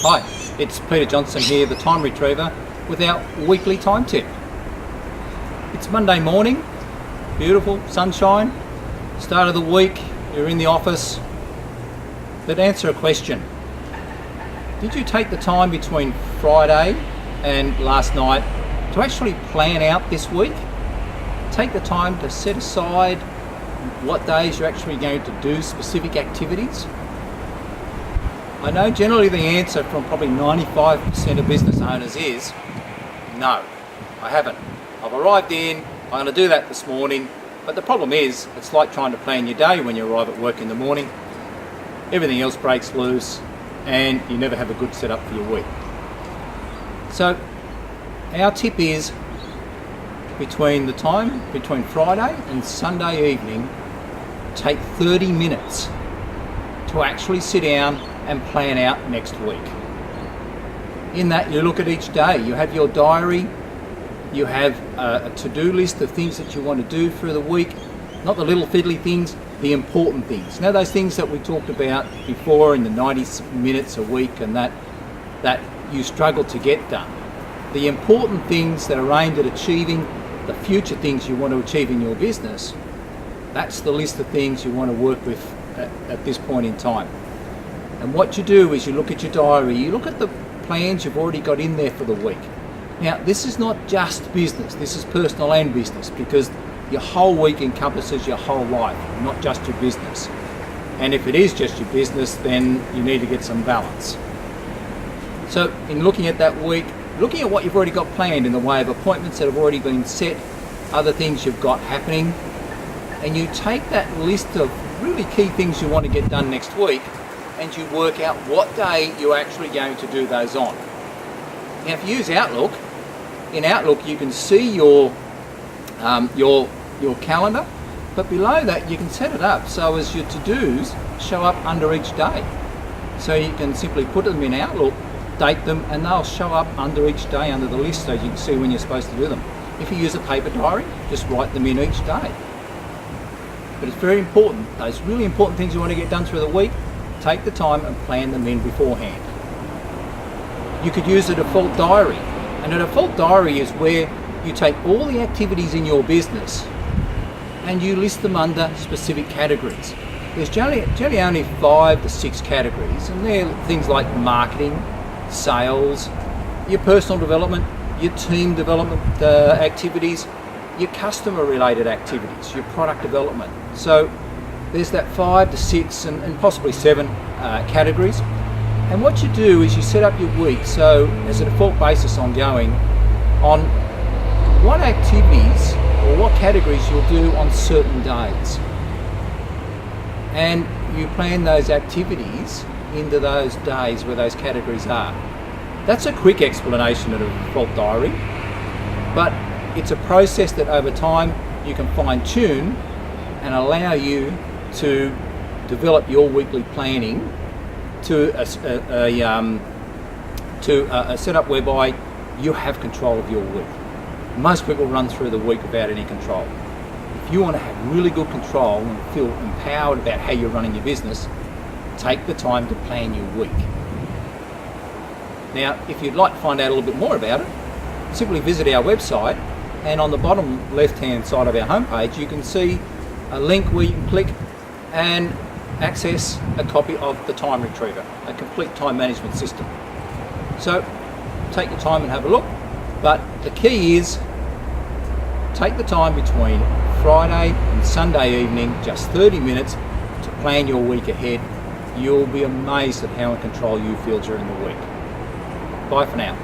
Hi, it's Peter Johnson here, the Time Retriever, with our weekly time tip. It's Monday morning, beautiful, sunshine, start of the week, you're in the office. But answer a question. Did you take the time between Friday and last night to actually plan out this week? Take the time to set aside what days you're actually going to do specific activities. I know generally the answer from probably 95% of business owners is no, I haven't. I've arrived in, I'm going to do that this morning, but the problem is it's like trying to plan your day when you arrive at work in the morning. Everything else breaks loose and you never have a good setup for your week. So our tip is between Friday and Sunday evening, take 30 minutes to actually sit down and plan out next week. In that, you look at each day. You have your diary, you have a to-do list of things that you want to do for the week, not the little fiddly things, the important things. Now those things that we talked about before in the 90 minutes a week and that you struggle to get done. The important things that are aimed at achieving the future things you want to achieve in your business, that's the list of things you want to work with at this point in time. And what you do is you look at your diary, you look at the plans you've already got in there for the week. Now, this is not just business, this is personal and business, because your whole week encompasses your whole life, not just your business. And if it is just your business, then you need to get some balance. So in looking at that week, looking at what you've already got planned in the way of appointments that have already been set, other things you've got happening, and you take that list of really key things you want to get done next week and you work out what day you're actually going to do those on. Now if you use Outlook, in Outlook you can see your calendar, but below that you can set it up so as your to-dos show up under each day. So you can simply put them in Outlook, date them, and they'll show up under each day under the list so you can see when you're supposed to do them. If you use a paper diary, just write them in each day. But it's very important, those really important things you want to get done through the week, take the time and plan them in beforehand. You could use a default diary, and a default diary is where you take all the activities in your business and you list them under specific categories. There's generally only 5 to 6 categories, and they're things like marketing, sales, your personal development, your team development activities, your customer related activities, your product development. So there's that 5 to 6 and possibly 7 categories. And what you do is you set up your week so as a default basis ongoing on what activities or what categories you'll do on certain days. And you plan those activities into those days where those categories are. That's a quick explanation of a default diary, but it's a process that over time you can fine tune and allow you to develop your weekly planning to a setup whereby you have control of your week. Most people run through the week without any control. If you want to have really good control and feel empowered about how you're running your business, take the time to plan your week. Now, if you'd like to find out a little bit more about it, simply visit our website, and on the bottom left-hand side of our homepage, you can see a link where you can click and access a copy of the Time Retriever, a complete time management system. So take your time and have a look, but the key is take the time between Friday and Sunday evening, just 30 minutes, to plan your week ahead. You'll be amazed at how in control you feel during the week. Bye for now.